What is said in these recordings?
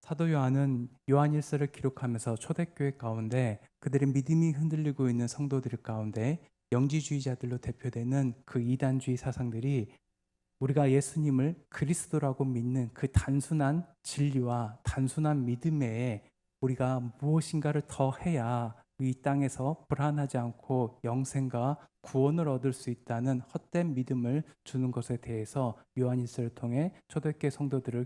사도 요한은 요한일서를 기록하면서 초대교회 가운데 그들의 믿음이 흔들리고 있는 성도들 가운데 영지주의자들로 대표되는 그 이단주의 사상들이 우리가 예수님을 그리스도라고 믿는 그 단순한 진리와 단순한 믿음 외에 우리가 무엇인가를 더 해야 이 땅에서 불안하지 않고 영생과 구원을 얻을 수 있다는 헛된 믿음을 주는 것에 대해서 요한일서를 통해 초대교회 성도들을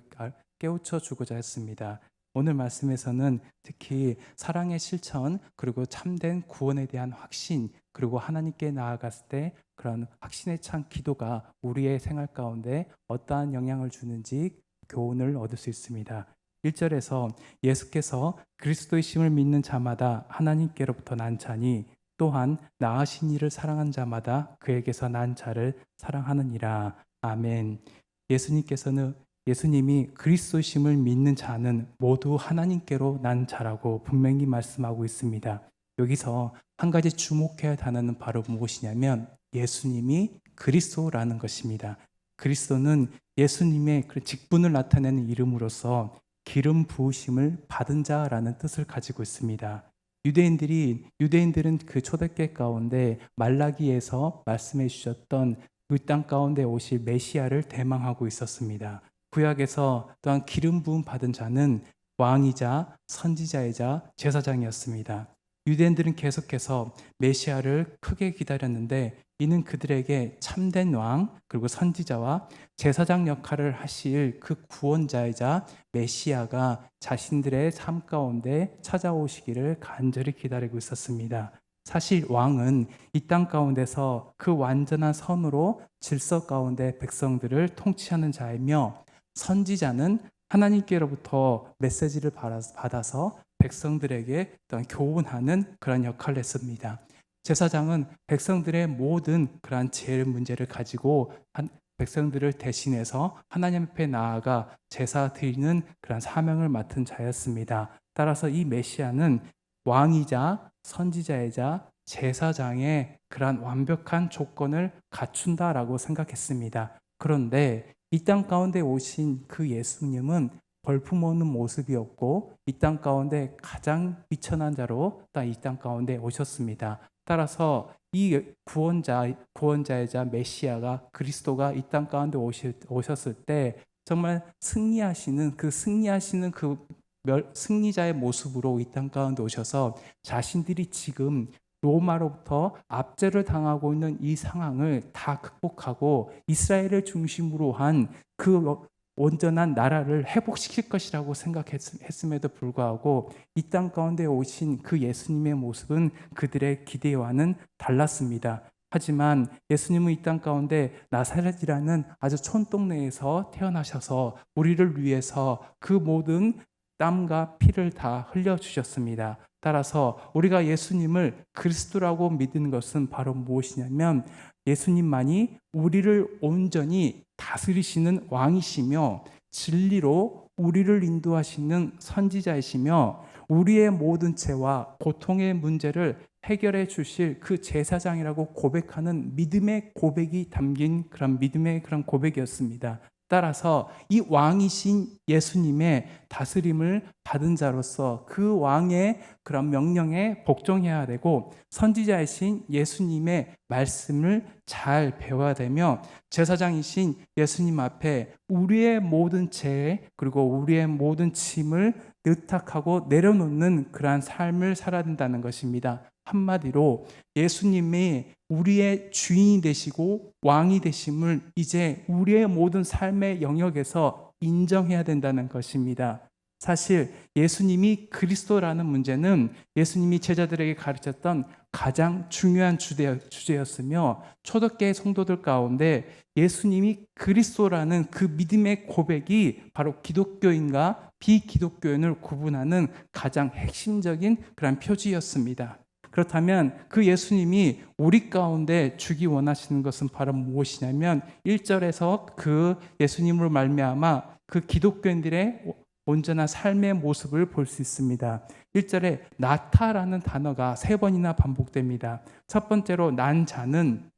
깨우쳐 주고자 했습니다. 오늘 말씀에서는 특히 사랑의 실천 그리고 참된 구원에 대한 확신 그리고 하나님께 나아갔을 때 그런 확신에 찬 기도가 우리의 생활 가운데 어떠한 영향을 주는지 교훈을 얻을 수 있습니다. 1절에서 예수께서 그리스도의 심을 믿는 자마다 하나님께로부터 난 자니 또한 나으신 이를 사랑한 자마다 그에게서 난 자를 사랑하느니라. 아멘. 예수님이 그리스도의 심을 믿는 자는 모두 하나님께로 난 자라고 분명히 말씀하고 있습니다. 여기서 한 가지 주목해야 할 단어는 바로 무엇이냐면 예수님이 그리스도라는 것입니다. 그리스도는 예수님의 그 직분을 나타내는 이름으로서 기름 부으심을 받은 자라는 뜻을 가지고 있습니다. 유대인들은 그 초대교회 가운데 말라기에서 말씀해 주셨던 그 땅 가운데 오실 메시아를 대망하고 있었습니다. 구약에서 또한 기름 부음 받은 자는 왕이자 선지자이자 제사장이었습니다. 유대인들은 계속해서 메시아를 크게 기다렸는데 이는 그들에게 참된 왕 그리고 선지자와 제사장 역할을 하실 그 구원자이자 메시아가 자신들의 삶 가운데 찾아오시기를 간절히 기다리고 있었습니다. 사실 왕은 이 땅 가운데서 그 완전한 선으로 질서 가운데 백성들을 통치하는 자이며 선지자는 하나님께로부터 메시지를 받아서 백성들에게 또한 교훈하는 그런 역할을 했습니다. 제사장은 백성들의 모든 그러한 죄 문제를 가지고 백성들을 대신해서 하나님 앞에 나아가 제사 드리는 그런 사명을 맡은 자였습니다. 따라서 이 메시아는 왕이자 선지자이자 제사장의 그러한 완벽한 조건을 갖춘다라고 생각했습니다. 그런데 이 땅 가운데 오신 그 예수님은 벌품없는 모습이었고 이 땅 가운데 가장 비천한 자로 이 땅 가운데 오셨습니다. 따라서 이 구원자이자 메시아가 그리스도가 이 땅 가운데 오셨을 때 정말 승리하시는 그 승리자의 모습으로 이 땅 가운데 오셔서 자신들이 지금 로마로부터 압제를 당하고 있는 이 상황을 다 극복하고 이스라엘을 중심으로 한 그 온전한 나라를 회복시킬 것이라고 생각했음에도 불구하고 이 땅 가운데 오신 그 예수님의 모습은 그들의 기대와는 달랐습니다. 하지만 예수님은 이 땅 가운데 나사렛이라는 아주 촌동네에서 태어나셔서 우리를 위해서 그 모든 땀과 피를 다 흘려주셨습니다. 따라서 우리가 예수님을 그리스도라고 믿는 것은 바로 무엇이냐면 예수님만이 우리를 온전히 다스리시는 왕이시며 진리로 우리를 인도하시는 선지자이시며 우리의 모든 죄와 고통의 문제를 해결해 주실 그 제사장이라고 고백하는 믿음의 고백이 담긴 그런 믿음의 그런 고백이었습니다. 따라서 이 왕이신 예수님의 다스림을 받은 자로서 그 왕의 그런 명령에 복종해야 되고 선지자이신 예수님의 말씀을 잘 배워야 되며 제사장이신 예수님 앞에 우리의 모든 죄 그리고 우리의 모든 짐을 의탁하고 내려놓는 그러한 삶을 살아야 된다는 것입니다. 한마디로 예수님이 우리의 주인이 되시고 왕이 되심을 이제 우리의 모든 삶의 영역에서 인정해야 된다는 것입니다. 사실 예수님이 그리스도라는 문제는 예수님이 제자들에게 가르쳤던 가장 중요한 주제였으며 초대교회 성도들 가운데 예수님이 그리스도라는 그 믿음의 고백이 바로 기독교인과 비기독교인을 구분하는 가장 핵심적인 그런 표지였습니다. 그렇다면 그 예수님이 우리 가운데 주기 원하시는 것은 바로 무엇이냐면 1절에서 그 예수님으로 말미암아 그 기독교인들의 온전한 삶의 모습을 볼 수 있습니다. 1절에 나타라는 단어가 3번이나 반복됩니다. 첫 번째로 난 자는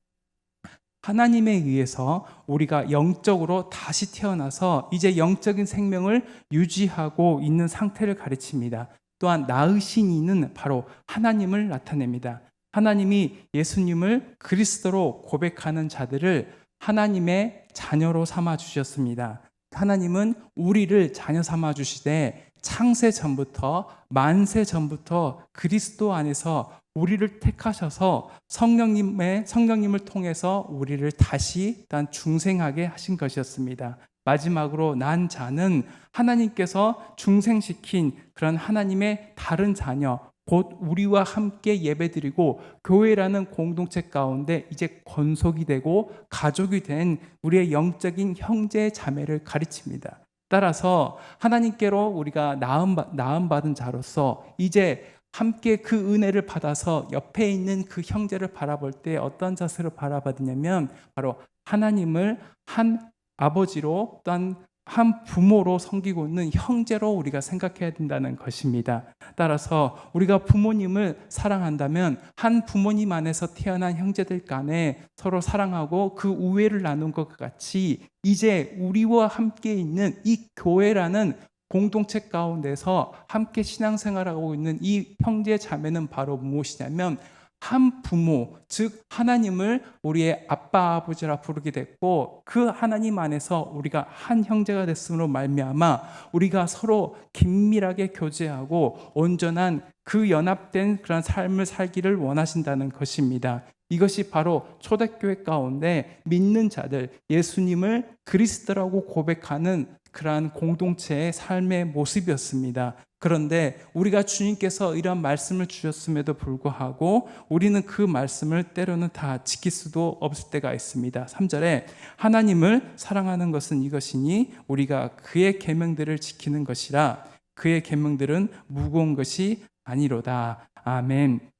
하나님에 의해서 우리가 영적으로 다시 태어나서 이제 영적인 생명을 유지하고 있는 상태를 가르칩니다. 또한 낳으신 이는 바로 하나님을 나타냅니다. 하나님이 예수님을 그리스도로 고백하는 자들을 하나님의 자녀로 삼아 주셨습니다. 하나님은 우리를 자녀 삼아 주시되 창세 전부터 만세 전부터 그리스도 안에서 우리를 택하셔서 성령님을 통해서 우리를 다시 중생하게 하신 것이었습니다. 마지막으로 난 자는 하나님께서 중생시킨 그런 하나님의 다른 자녀, 곧 우리와 함께 예배드리고 교회라는 공동체 가운데 이제 권속이 되고 가족이 된 우리의 영적인 형제 자매를 가르칩니다. 따라서 하나님께로 우리가 나음 받은 자로서 이제 함께 그 은혜를 받아서 옆에 있는 그 형제를 바라볼 때 어떤 자세로 바라봤냐면 바로 하나님을 한 아버지로 또한 한 부모로 섬기고 있는 형제로 우리가 생각해야 된다는 것입니다. 따라서 우리가 부모님을 사랑한다면 한 부모님 안에서 태어난 형제들 간에 서로 사랑하고 그 우애를 나눈 것 같이 이제 우리와 함께 있는 이 교회라는 공동체 가운데서 함께 신앙생활하고 있는 이 형제 자매는 바로 무엇이냐면 한 부모, 즉 하나님을 우리의 아빠 아버지라 부르게 됐고 그 하나님 안에서 우리가 한 형제가 됐음으로 말미암아 우리가 서로 긴밀하게 교제하고 온전한 그 연합된 그런 삶을 살기를 원하신다는 것입니다. 이것이 바로 초대교회 가운데 믿는 자들, 예수님을 그리스도라고 고백하는 그러한 공동체의 삶의 모습이었습니다. 그런데 우리가 주님께서 이런 말씀을 주셨음에도 불구하고 우리는 그 말씀을 때로는 다 지킬 수도 없을 때가 있습니다. 3절에 하나님을 사랑하는 것은 이것이니 우리가 그의 계명들을 지키는 것이라 그의 계명들은 무거운 것이 아니로다. 아멘.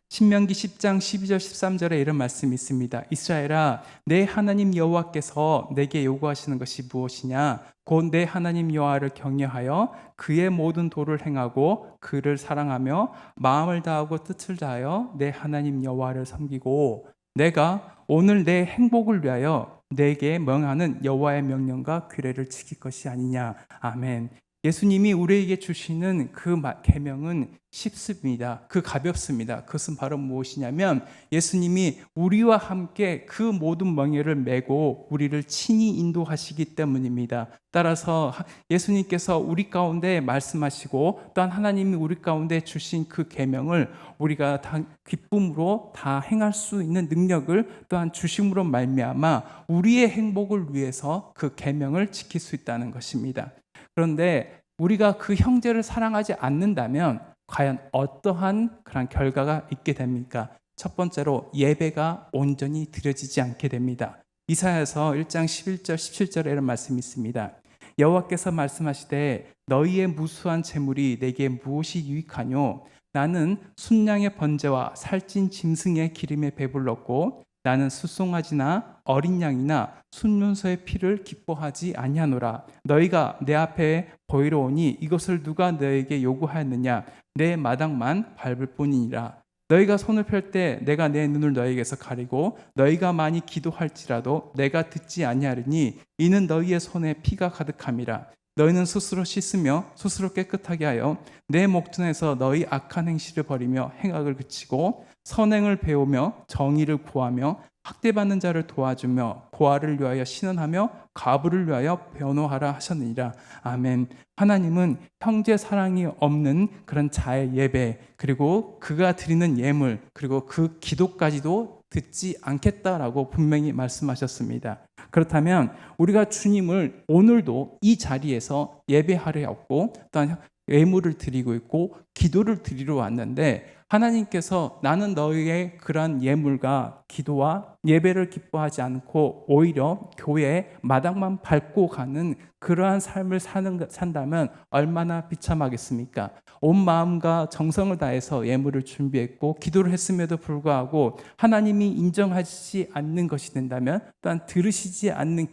신명기 10장 12절 13절에 이런 말씀이 있습니다. 이스라엘아, 내 하나님 여호와께서 내게 요구하시는 것이 무엇이냐? 곧 내 하나님 여호와를 경외하여 그의 모든 도를 행하고 그를 사랑하며 마음을 다하고 뜻을 다하여 내 하나님 여호와를 섬기고 내가 오늘 내 행복을 위하여 내게 명하는 여호와의 명령과 규례를 지킬 것이 아니냐. 아멘. 예수님이 우리에게 주시는 그 계명은 쉽습니다. 그 가볍습니다. 그것은 바로 무엇이냐면 예수님이 우리와 함께 그 모든 멍에를 메고 우리를 친히 인도하시기 때문입니다. 따라서 예수님께서 우리 가운데 말씀하시고 또한 하나님이 우리 가운데 주신 그 계명을 우리가 다 기쁨으로 다 행할 수 있는 능력을 또한 주심으로 말미암아 우리의 행복을 위해서 그 계명을 지킬 수 있다는 것입니다. 그런데 우리가 그 형제를 사랑하지 않는다면 과연 어떠한 그런 결과가 있게 됩니까? 첫 번째로 예배가 온전히 드려지지 않게 됩니다. 이사야서 1장 11절 17절에 이런 말씀이 있습니다. 여호와께서 말씀하시되 너희의 무수한 재물이 내게 무엇이 유익하뇨? 나는 순양의 번제와 살찐 짐승의 기름에 배불렀고 나는 숫송아지나 어린 양이나 순문소의 피를 기뻐하지 아니하노라. 너희가 내 앞에 보이러 오니 이것을 누가 너에게 요구하였느냐? 내 마당만 밟을 뿐이니라. 너희가 손을 펼 때 내가 내 눈을 너희에게서 가리고 너희가 많이 기도할지라도 내가 듣지 아니하리니 이는 너희의 손에 피가 가득함이라. 너희는 스스로 씻으며 스스로 깨끗하게 하여 내 목전에서 너희 악한 행실을 버리며 행악을 그치고 선행을 배우며 정의를 구하며 학대받는 자를 도와주며 고아를 위하여 신원하며 과부를 위하여 변호하라 하셨느니라. 아멘. 하나님은 형제 사랑이 없는 그런 자의 예배 그리고 그가 드리는 예물 그리고 그 기도까지도 듣지 않겠다라고 분명히 말씀하셨습니다. 그렇다면 우리가 주님을 오늘도 이 자리에서 예배하려 없고 또한 예물을 드리고 있고 기도를 드리러 왔는데 하나님께서 나는 너희의 그러한 예물과 기도와 예배를 기뻐하지 않고 오히려 교회 마당만 밟고 가는 그러한 삶을 산다면 얼마나 비참하겠습니까? 온 마음과 정성을 다해서 예물을 준비했고 기도를 했음에도 불구하고 하나님이 인정하지 않는 것이 된다면, 또한 들으시지 않는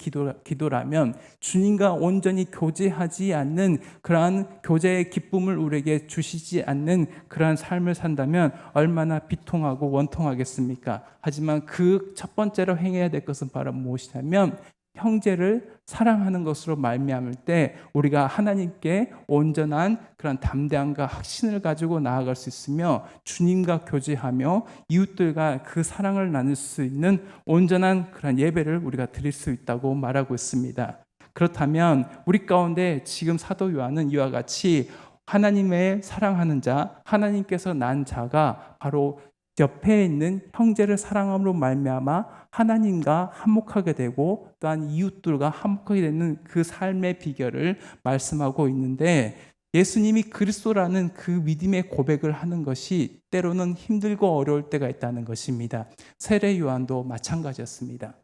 기도라면, 주님과 온전히 교제하지 않는 그러한 교제의 기쁨을 우리에게 주시지 않는 그러한 삶을 산다면 얼마나 비통하고 원통하겠습니까? 하지만 그 첫 번째로 행해야 될 것은 바로 무엇이냐면, 형제를 사랑하는 것으로 말미암을 때 우리가 하나님께 온전한 그런 담대함과 확신을 가지고 나아갈 수 있으며, 주님과 교제하며 이웃들과 그 사랑을 나눌 수 있는 온전한 그런 예배를 우리가 드릴 수 있다고 말하고 있습니다. 그렇다면 우리 가운데 지금 사도 요한은 이와 같이 하나님의 사랑하는 자, 하나님께서 난 자가 바로 옆에 있는 형제를 사랑함으로 말미암아 하나님과 한목하게 되고 또한 이웃들과 한목하게 되는 그 삶의 비결을 말씀하고 있는데, 예수님이 그리스도라는 그 믿음의 고백을 하는 것이 때로는 힘들고 어려울 때가 있다는 것입니다. 세례 요한도 마찬가지였습니다.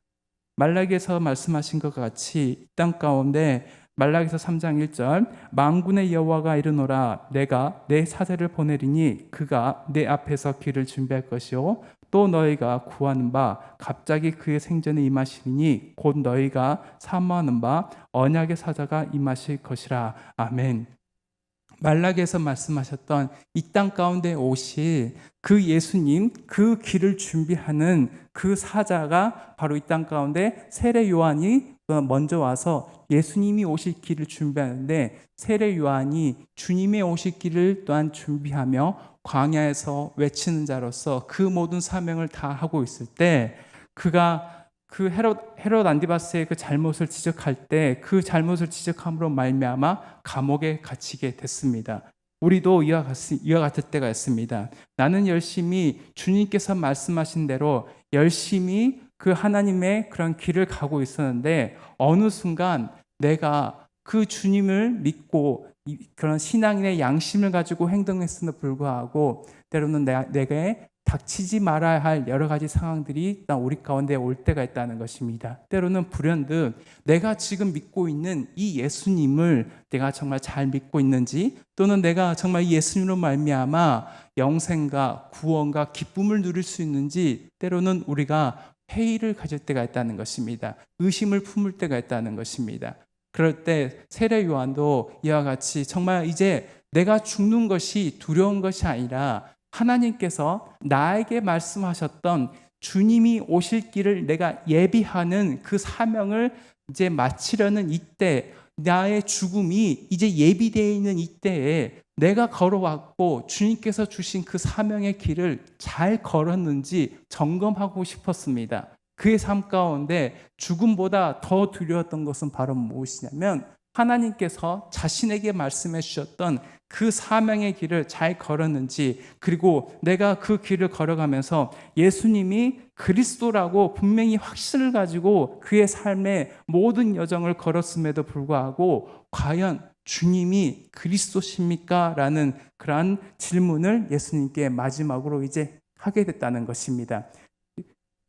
말라기에서 말씀하신 것 같이 이 땅 가운데 말라기서 3장 1절, 만군의 여호와가 이르노라, 내가 내 사자를 보내리니 그가 내 앞에서 길을 준비할 것이요 또 너희가 구하는 바 갑자기 그의 생전에 임하시리니 곧 너희가 사모하는 바 언약의 사자가 임하실 것이라. 아멘. 말라기에서 말씀하셨던 이 땅 가운데 오실 그 예수님, 그 길을 준비하는 그 사자가 바로 이 땅 가운데 세례 요한이 먼저 와서 예수님이 오실 길을 준비하는데, 세례 요한이 주님의 오실 길을 또한 준비하며 광야에서 외치는 자로서 그 모든 사명을 다 하고 있을 때, 그가 그 헤롯 안디바스의 그 잘못을 지적할 때 그 잘못을 지적함으로 말미암아 감옥에 갇히게 됐습니다. 우리도 이와 같을 때가 있습니다. 나는 열심히 주님께서 말씀하신 대로 열심히 그 하나님의 그런 길을 가고 있었는데, 어느 순간 내가 그 주님을 믿고 그런 신앙인의 양심을 가지고 행동했음에도 불구하고 때로는 내게 닥치지 말아야 할 여러 가지 상황들이 우리 가운데 올 때가 있다는 것입니다. 때로는 불현듯 내가 지금 믿고 있는 이 예수님을 내가 정말 잘 믿고 있는지, 또는 내가 정말 이 예수님으로 말미암아 영생과 구원과 기쁨을 누릴 수 있는지, 때로는 우리가 회의를 가질 때가 있다는 것입니다. 의심을 품을 때가 있다는 것입니다. 그럴 때 세례 요한도 이와 같이 정말 이제 내가 죽는 것이 두려운 것이 아니라 하나님께서 나에게 말씀하셨던 주님이 오실 길을 내가 예비하는 그 사명을 이제 마치려는 이때, 나의 죽음이 이제 예비되어 있는 이때에 내가 걸어왔고 주님께서 주신 그 사명의 길을 잘 걸었는지 점검하고 싶었습니다. 그의 삶 가운데 죽음보다 더 두려웠던 것은 바로 무엇이냐면, 하나님께서 자신에게 말씀해 주셨던 그 사명의 길을 잘 걸었는지, 그리고 내가 그 길을 걸어가면서 예수님이 그리스도라고 분명히 확신을 가지고 그의 삶의 모든 여정을 걸었음에도 불구하고 과연 주님이 그리스도십니까? 라는 그러한 질문을 예수님께 마지막으로 이제 하게 됐다는 것입니다.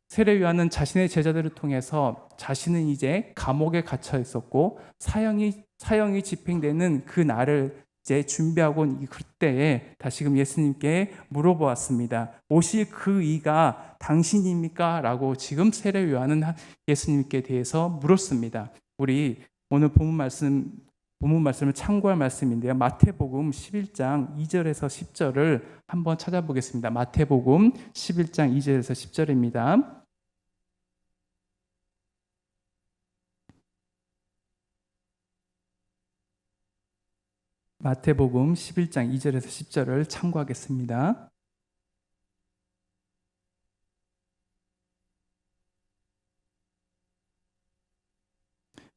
세례 요한은 자신의 제자들을 통해서 자신은 이제 감옥에 갇혀 있었고 사형이 집행되는 그 날을 이제 준비하고 있는 그때에 다시금 예수님께 물어보았습니다. 오실 그 이가 당신입니까? 라고 지금 세례 요한은 예수님께 대해서 물었습니다. 우리 오늘 본문 말씀을 참고할 말씀인데요. 마태복음 11장 2절에서 10절을 한번 찾아보겠습니다. 마태복음 11장 2절에서 10절입니다. 마태복음 11장 2절에서 10절을 참고하겠습니다.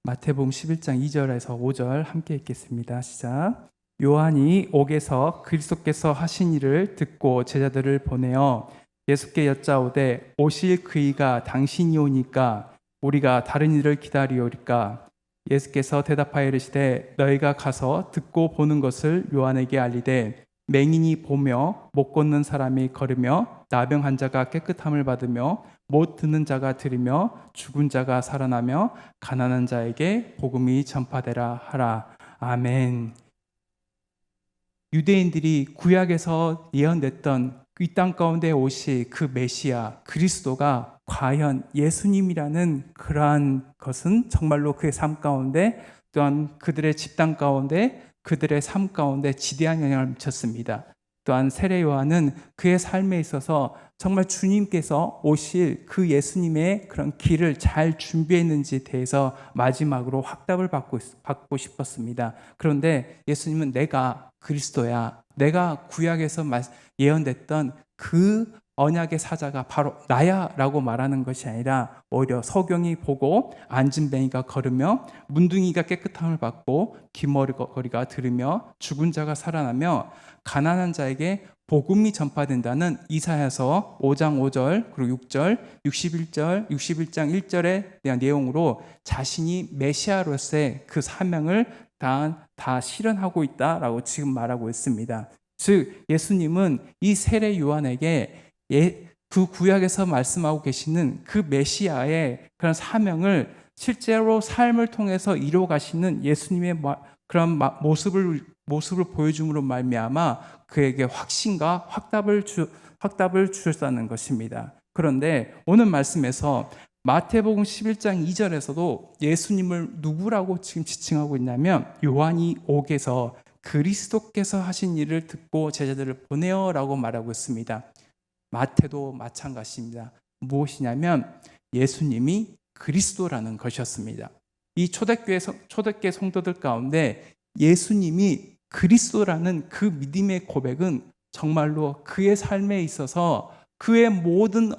마태복음 11장 2절에서 5절 함께 읽겠습니다. 시작. 요한이 옥에서 그리스도께서 하신 일을 듣고 제자들을 보내어 예수께 여짜오되 오실 그이가 당신이오니까 우리가 다른 일을 기다리오리까? 예수께서 대답하여 이르시되 너희가 가서 듣고 보는 것을 요한에게 알리되 맹인이 보며 못 걷는 사람이 걸으며 나병 환자가 깨끗함을 받으며 못 듣는 자가 들으며 죽은 자가 살아나며 가난한 자에게 복음이 전파되라 하라. 아멘. 유대인들이 구약에서 예언됐던 이 땅 가운데 오실 그 메시아 그리스도가 과연 예수님이라는 그러한 것은 정말로 그의 삶 가운데 또한 그들의 집단 가운데 그들의 삶 가운데 지대한 영향을 미쳤습니다. 또한 세례 요한은 그의 삶에 있어서 정말 주님께서 오실 그 예수님의 그런 길을 잘 준비했는지에 대해서 마지막으로 확답을 받고 싶었습니다. 그런데 예수님은 내가 그리스도야, 내가 구약에서 예언됐던 그 언약의 사자가 바로 나야 라고 말하는 것이 아니라 오히려 소경이 보고 안진뱅이가 걸으며 문둥이가 깨끗함을 받고 기머리가 들으며 죽은 자가 살아나며 가난한 자에게 복음이 전파된다는 이사야서 5장 5절 그리고 6절 61장 1절에 대한 내용으로 자신이 메시아로서의 그 사명을 다 실현하고 있다라고 지금 말하고 있습니다. 즉 예수님은 이 세례 요한에게 그 구약에서 말씀하고 계시는 그 메시아의 그런 사명을 실제로 삶을 통해서 이루어 가시는 예수님의 그런 모습을 보여줌으로 말미암아 그에게 확신과 확답을 주셨다는 것입니다. 그런데 오늘 말씀에서 마태복음 11장 2절에서도 예수님을 누구라고 지금 지칭하고 있냐면 요한이 옥에서 그리스도께서 하신 일을 듣고 제자들을 보내어라고 말하고 있습니다. 마태도 마찬가지입니다. 무엇이냐면 예수님이 그리스도라는 것이었습니다. 이 초대교회 성도들 가운데 예수님이 그리스도라는 그 믿음의 고백은 정말로 그의 삶에 있어서 그의 모든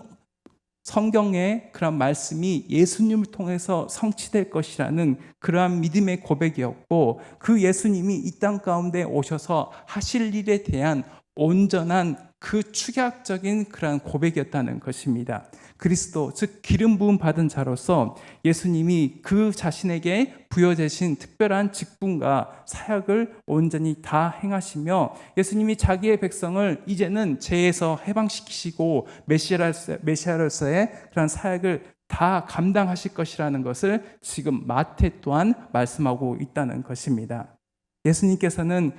성경의 그런 말씀이 예수님을 통해서 성취될 것이라는 그러한 믿음의 고백이었고 그 예수님이 이 땅 가운데 오셔서 하실 일에 대한 온전한 그 축약적인 그런 고백이었다는 것입니다. 그리스도, 즉 기름 부음 받은 자로서 예수님이 그 자신에게 부여되신 특별한 직분과 사역을 온전히 다 행하시며 예수님이 자기의 백성을 이제는 죄에서 해방시키시고 메시아로서의 그런 사역을 다 감당하실 것이라는 것을 지금 마태 또한 말씀하고 있다는 것입니다. 예수님께서는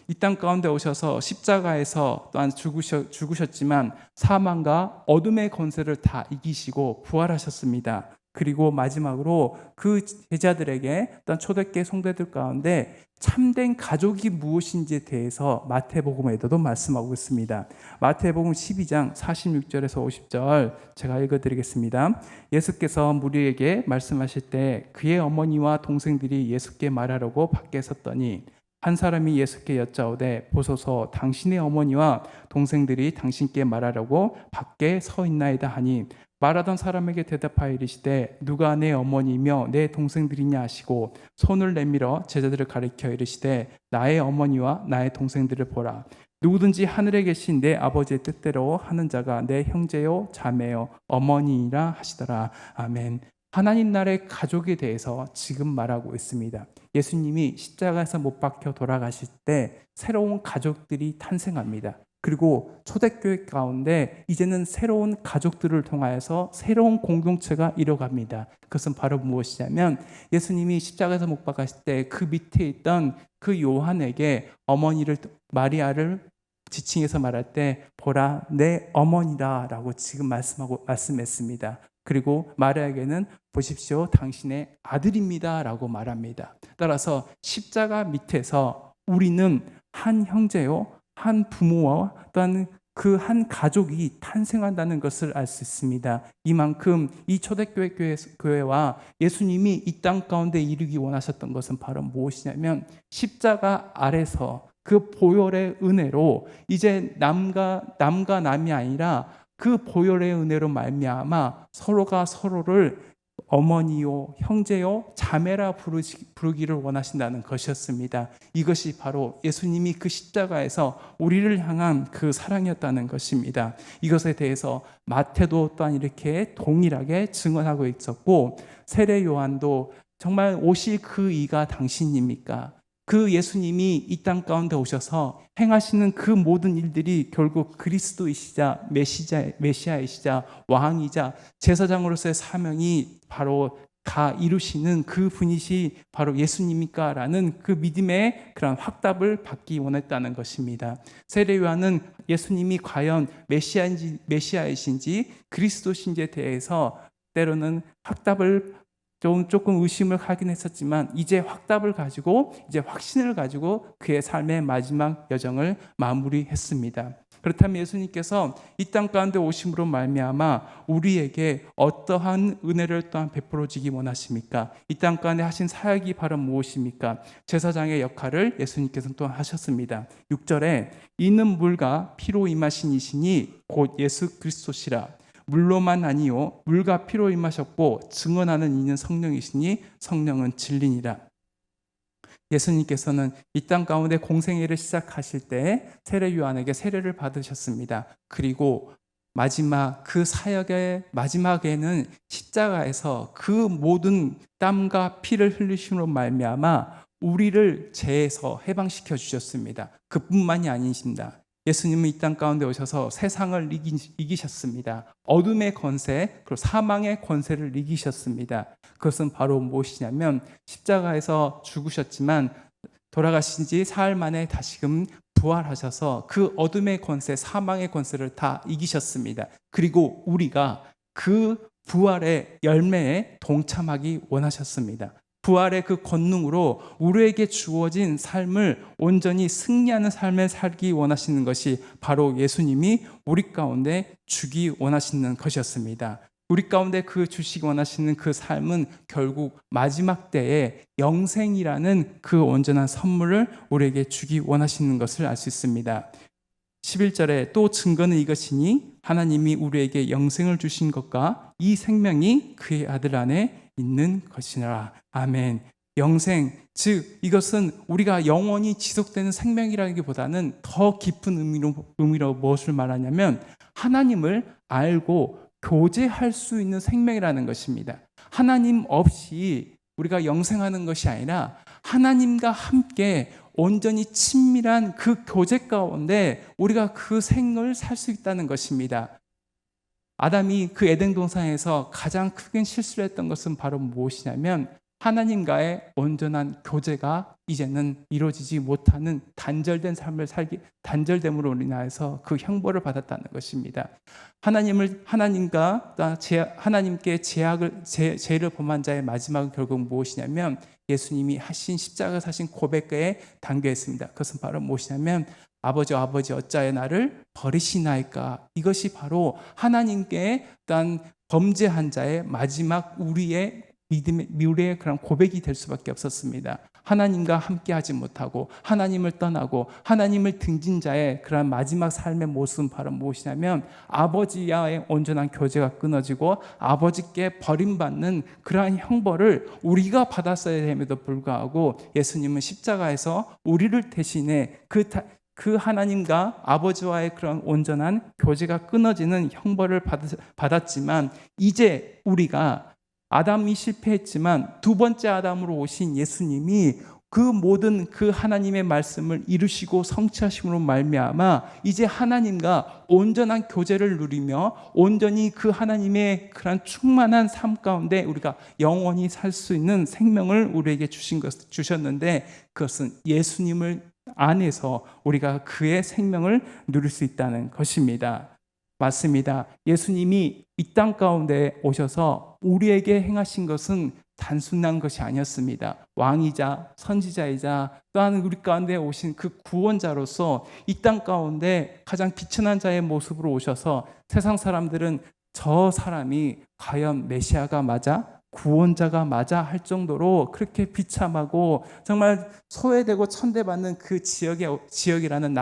이 땅 가운데 오셔서 십자가에서 또한 죽으셨지만 사망과 어둠의 권세를 다 이기시고 부활하셨습니다. 그리고 마지막으로 그 제자들에게 또한 초대교회 성도들 가운데 참된 가족이 무엇인지에 대해서 마태복음에도 말씀하고 있습니다. 마태복음 12장 46절에서 50절 제가 읽어드리겠습니다. 예수께서 무리에게 말씀하실 때 그의 어머니와 동생들이 예수께 말하려고 밖에 섰더니 한 사람이 예수께 여짜오되 보소서 당신의 어머니와 동생들이 당신께 말하려고 밖에 서 있나이다 하니 말하던 사람에게 대답하여 이르시되 누가 내 어머니며 내 동생들이냐 하시고 손을 내밀어 제자들을 가리켜 이르시되 나의 어머니와 나의 동생들을 보라. 누구든지 하늘에 계신 내 아버지의 뜻대로 하는 자가 내 형제요 자매요 어머니이라 하시더라. 아멘. 하나님 나라의 가족에 대해서 지금 말하고 있습니다. 예수님이 십자가에서 못 박혀 돌아가실 때 새로운 가족들이 탄생합니다. 그리고 초대교회 가운데 이제는 새로운 가족들을 통하여서 새로운 공동체가 이뤄갑니다. 그것은 바로 무엇이냐면 예수님이 십자가에서 못 박았을 때 그 밑에 있던 그 요한에게 어머니를 마리아를 지칭해서 말할 때 보라 내 어머니다 라고 지금 말씀했습니다. 그리고 마리아에게는 보십시오 당신의 아들입니다 라고 말합니다. 따라서 십자가 밑에서 우리는 한 형제요 한 부모와 또한 그 한 가족이 탄생한다는 것을 알 수 있습니다. 이만큼 이 초대교회와 예수님이 이 땅 가운데 이루기 원하셨던 것은 바로 무엇이냐면 십자가 아래서 그 보혈의 은혜로 이제 남과 남이 아니라 그 보혈의 은혜로 말미암아 서로가 서로를 어머니요, 형제요, 자매라 부르기를 원하신다는 것이었습니다. 이것이 바로 예수님이 그 십자가에서 우리를 향한 그 사랑이었다는 것입니다. 이것에 대해서 마태도 또한 이렇게 동일하게 증언하고 있었고 세례 요한도 정말 오실 그 이가 당신입니까? 그 예수님이 이 땅 가운데 오셔서 행하시는 그 모든 일들이 결국 그리스도이시자 메시아이시자 왕이자 제사장으로서의 사명이 바로 다 이루시는 그 분이시 바로 예수님입니까? 라는 그 믿음의 그런 확답을 받기 원했다는 것입니다. 세례 요한은 예수님이 과연 메시아이신지 그리스도신지에 대해서 때로는 확답을 조금 의심을 하긴 했었지만 이제 확답을 가지고 이제 확신을 가지고 그의 삶의 마지막 여정을 마무리했습니다. 그렇다면 예수님께서 이 땅 가운데 오심으로 말미암아 우리에게 어떠한 은혜를 또한 베풀어 주기 원하십니까? 이 땅 가운데 하신 사역이 바로 무엇입니까? 제사장의 역할을 예수님께서는 또한 하셨습니다. 6절에 이는 물과 피로 임하신 이시니 곧 예수 그리스도시라. 물로만 아니요 물과 피로 임하셨고 증언하는 이는 성령이시니 성령은 진리니라. 예수님께서는 이 땅 가운데 공생애를 시작하실 때 세례 요한에게 세례를 받으셨습니다. 그리고 마지막 그 사역의 마지막에는 십자가에서 그 모든 땀과 피를 흘리심으로 말미암아 우리를 죄에서 해방시켜 주셨습니다. 그뿐만이 아니십니다. 예수님은 이 땅 가운데 오셔서 세상을 이기셨습니다. 어둠의 권세, 그리고 사망의 권세를 이기셨습니다. 그것은 바로 무엇이냐면 십자가에서 죽으셨지만 돌아가신 지 사흘 만에 다시금 부활하셔서 그 어둠의 권세, 사망의 권세를 다 이기셨습니다. 그리고 우리가 그 부활의 열매에 동참하기 원하셨습니다. 부활의 그 권능으로 우리에게 주어진 삶을 온전히 승리하는 삶을 살기 원하시는 것이 바로 예수님이 우리 가운데 주기 원하시는 것이었습니다. 우리 가운데 그 주시기 원하시는 그 삶은 결국 마지막 때에 영생이라는 그 온전한 선물을 우리에게 주기 원하시는 것을 알 수 있습니다. 11절에 또 증거는 이것이니 하나님이 우리에게 영생을 주신 것과 이 생명이 그의 아들 안에 있는 것이라. 아멘. 영생, 즉 이것은 우리가 영원히 지속되는 생명이라기보다는 더 깊은 의미로 무엇을 말하냐면 하나님을 알고 교제할 수 있는 생명이라는 것입니다. 하나님 없이 우리가 영생하는 것이 아니라 하나님과 함께 온전히 친밀한 그 교제 가운데 우리가 그 생을 살 수 있다는 것입니다. 아담이 그 에덴 동산에서 가장 크게 실수를 했던 것은 바로 무엇이냐면 하나님과의 온전한 교제가 이제는 이루어지지 못하는 단절됨으로 인하여서 그 형벌을 받았다는 것입니다. 하나님께 죄를 범한 자의 마지막은 결국 무엇이냐면 예수님이 하신 십자가 사신 고백에 담겨 있습니다. 그것은 바로 무엇이냐면 아버지 어찌하여 나를 버리시나이까. 이것이 바로 하나님께 단 범죄한 자의 마지막 우리의 그런 고백이 될 수밖에 없었습니다. 하나님과 함께하지 못하고 하나님을 떠나고 하나님을 등진 자의 그런 마지막 삶의 모습은 바로 무엇이냐면 아버지와의 온전한 교제가 끊어지고 아버지께 버림받는 그러한 형벌을 우리가 받았어야 됨에도 불구하고 예수님은 십자가에서 우리를 대신해 그 하나님과 아버지와의 그런 온전한 교제가 끊어지는 형벌을 받았지만 이제 우리가 아담이 실패했지만 두 번째 아담으로 오신 예수님이 그 모든 그 하나님의 말씀을 이루시고 성취하심으로 말미암아 이제 하나님과 온전한 교제를 누리며 온전히 그 하나님의 그런 충만한 삶 가운데 우리가 영원히 살 수 있는 생명을 우리에게 주셨는데 그것은 예수님을 안에서 우리가 그의 생명을 누릴 수 있다는 것입니다. 맞습니다. 예수님이 이 땅 가운데 오셔서 우리에게 행하신 것은 단순한 것이 아니었습니다. 왕이자 선지자이자 또한 우리 가운데 오신 그 구원자로서 이 땅 가운데 가장 비천한 자의 모습으로 오셔서 세상 사람들은 저 사람이 과연 메시아가 맞아? 구원자가 맞아? 할 정도로 그렇게 비참하고 정말 소외되고 천대받는 그 지역이라는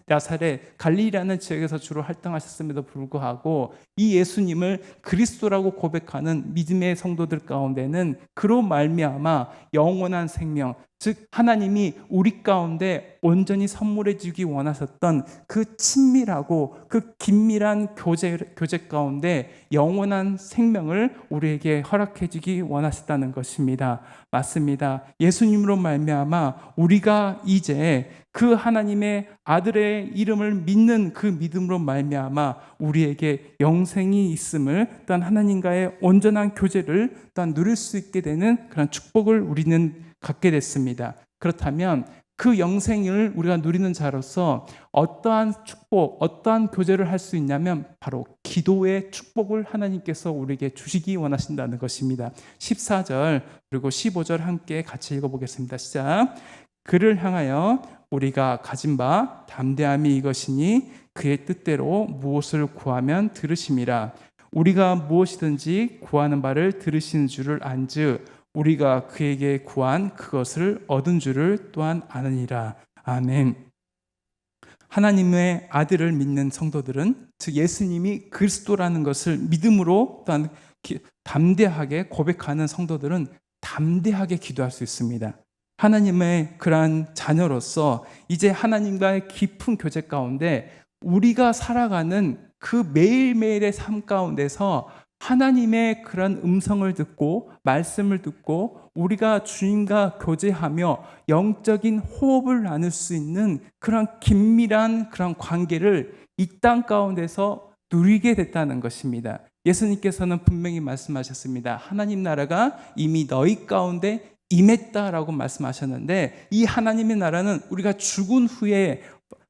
나사렛 갈릴리라는 지역에서 주로 활동하셨음에도 불구하고 이 예수님을 그리스도라고 고백하는 믿음의 성도들 가운데는 그로 말미암아 영원한 생명, 즉 하나님이 우리 가운데 온전히 선물해 주기 원하셨던 그 친밀하고 그 긴밀한 교제 가운데 영원한 생명을 우리에게 허락해 주기 원하셨다는 것입니다. 맞습니다. 예수님으로 말미암아 우리가 이제 그 하나님의 아들의 이름을 믿는 그 믿음으로 말미암아 우리에게 영생이 있음을, 또한 하나님과의 온전한 교제를 또한 누릴 수 있게 되는 그런 축복을 우리는 갖게 됐습니다. 그렇다면 그 영생을 우리가 누리는 자로서 어떠한 축복, 어떠한 교제를 할 수 있냐면 바로 기도의 축복을 하나님께서 우리에게 주시기 원하신다는 것입니다. 14절 그리고 15절 함께 같이 읽어보겠습니다. 시작. 그를 향하여 우리가 가진 바 담대함이 이것이니 그의 뜻대로 무엇을 구하면 들으심이라. 우리가 무엇이든지 구하는 바를 들으시는 줄을 안즉 우리가 그에게 구한 그것을 얻은 줄을 또한 아느니라. 아멘. 하나님의 아들을 믿는 성도들은, 즉 예수님이 그리스도라는 것을 믿음으로 또한 담대하게 고백하는 성도들은 담대하게 기도할 수 있습니다. 하나님의 그러한 자녀로서 이제 하나님과의 깊은 교제 가운데 우리가 살아가는 그 매일매일의 삶 가운데서 하나님의 그런 음성을 듣고 말씀을 듣고 우리가 주님과 교제하며 영적인 호흡을 나눌 수 있는 그런 긴밀한 그런 관계를 이 땅 가운데서 누리게 됐다는 것입니다. 예수님께서는 분명히 말씀하셨습니다. 하나님 나라가 이미 너희 가운데 임했다라고 말씀하셨는데, 이 하나님의 나라는 우리가 죽은 후에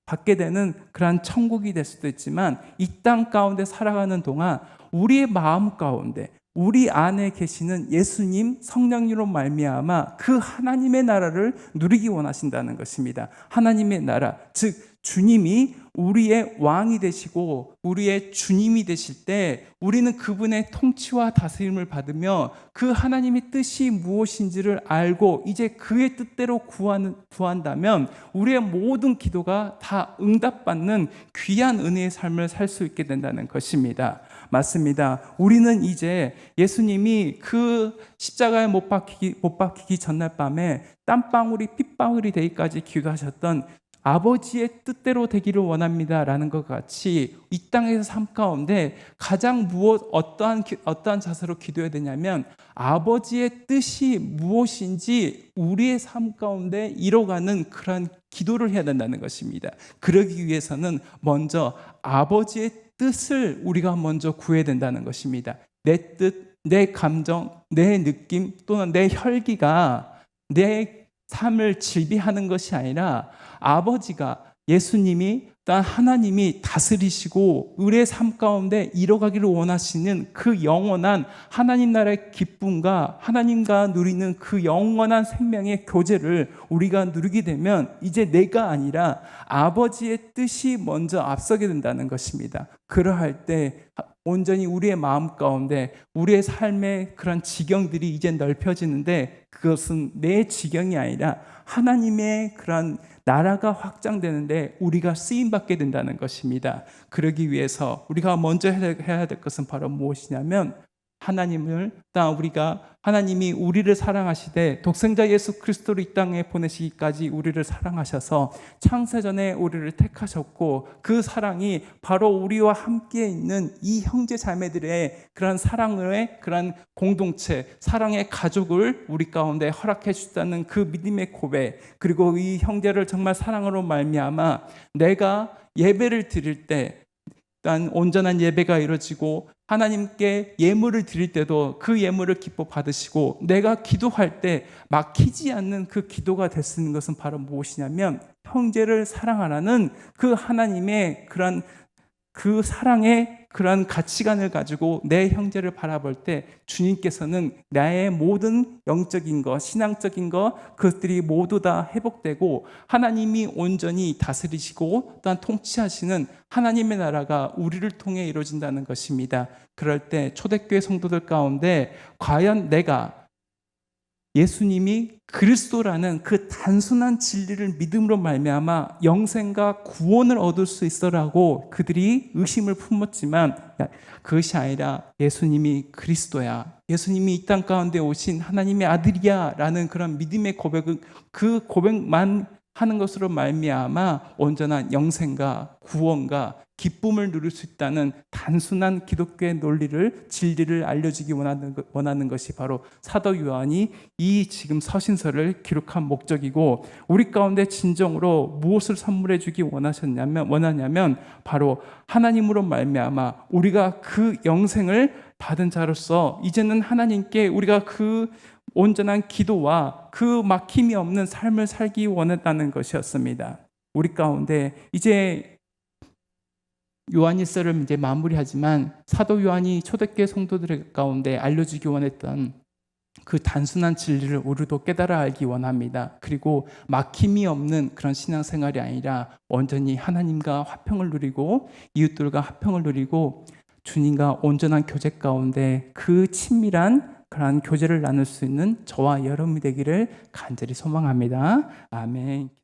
받게 되는 그러한 천국이 될 수도 있지만 이 땅 가운데 살아가는 동안 우리의 마음 가운데 우리 안에 계시는 예수님 성령으로 말미암아 그 하나님의 나라를 누리기 원하신다는 것입니다. 하나님의 나라, 즉 주님이 우리의 왕이 되시고 우리의 주님이 되실 때 우리는 그분의 통치와 다스림을 받으며 그 하나님의 뜻이 무엇인지를 알고 이제 그의 뜻대로 구한다면 우리의 모든 기도가 다 응답받는 귀한 은혜의 삶을 살 수 있게 된다는 것입니다. 맞습니다. 우리는 이제 예수님이 그 십자가에 못 박히기 전날 밤에 땀방울이 핏방울이 되기까지 기도하셨던 아버지의 뜻대로 되기를 원합니다 라는 것 같이 이 땅에서 삶 가운데 가장 어떠한 자세로 기도해야 되냐면 아버지의 뜻이 무엇인지 우리의 삶 가운데 이뤄가는 그런 기도를 해야 된다는 것입니다. 그러기 위해서는 먼저 아버지의 뜻을 우리가 먼저 구해야 된다는 것입니다. 내 뜻, 내 감정, 내 느낌 또는 내 혈기가 내 삶을 지배하는 것이 아니라 아버지가, 예수님이, 또한 하나님이 다스리시고 우리의 삶 가운데 이뤄가기를 원하시는 그 영원한 하나님 나라의 기쁨과 하나님과 누리는 그 영원한 생명의 교제를 우리가 누리게 되면 이제 내가 아니라 아버지의 뜻이 먼저 앞서게 된다는 것입니다. 그러할 때 온전히 우리의 마음 가운데 우리의 삶의 그런 지경들이 이제 넓혀지는데 그것은 내 지경이 아니라 하나님의 그런 나라가 확장되는데 우리가 쓰임받게 된다는 것입니다. 그러기 위해서 우리가 먼저 해야 될 것은 바로 무엇이냐면 하나님이 우리를 사랑하시되 독생자 예수 그리스도를 이 땅에 보내시기까지 우리를 사랑하셔서 창세전에 우리를 택하셨고 그 사랑이 바로 우리와 함께 있는 이 형제 자매들의 그런 사랑의 그런 공동체, 사랑의 가족을 우리 가운데 허락해 주셨다는 그 믿음의 고백, 그리고 이 형제를 정말 사랑으로 말미암아 내가 예배를 드릴 때 일단 온전한 예배가 이루어지고 하나님께 예물을 드릴 때도 그 예물을 기뻐 받으시고 내가 기도할 때 막히지 않는 그 기도가 될 수 있는 것은 바로 무엇이냐면 형제를 사랑하라는 그 하나님의 그런 그 사랑의 그런 가치관을 가지고 내 형제를 바라볼 때 주님께서는 나의 모든 영적인 것, 신앙적인 것, 그것들이 모두 다 회복되고 하나님이 온전히 다스리시고 또한 통치하시는 하나님의 나라가 우리를 통해 이루어진다는 것입니다. 그럴 때 초대교회 성도들 가운데 과연 내가 예수님이 그리스도라는 그 단순한 진리를 믿음으로 말미암아 영생과 구원을 얻을 수 있어라고 그들이 의심을 품었지만 그것이 아니라 예수님이 그리스도야, 예수님이 이 땅 가운데 오신 하나님의 아들이야 라는 그런 믿음의 고백은 그 고백만 하는 것으로 말미암아 온전한 영생과 구원과 기쁨을 누릴 수 있다는 단순한 기독교의 논리를, 진리를 알려주기 원하는 것이 바로 사도 요한이 이 지금 서신서를 기록한 목적이고, 우리 가운데 진정으로 무엇을 선물해 주기 원하냐면 바로 하나님으로 말미암아 우리가 그 영생을 받은 자로서 이제는 하나님께 우리가 그 온전한 기도와 그 막힘이 없는 삶을 살기 원했다는 것이었습니다. 우리 가운데 이제 요한일서를 이제 마무리하지만 사도 요한이 초대교회 성도들 가운데 알려주기 원했던 그 단순한 진리를 우리도 깨달아 알기 원합니다. 그리고 막힘이 없는 그런 신앙생활이 아니라 온전히 하나님과 화평을 누리고 이웃들과 화평을 누리고 주님과 온전한 교제 가운데 그 친밀한 그러한 교제를 나눌 수 있는 저와 여러분이 되기를 간절히 소망합니다. 아멘.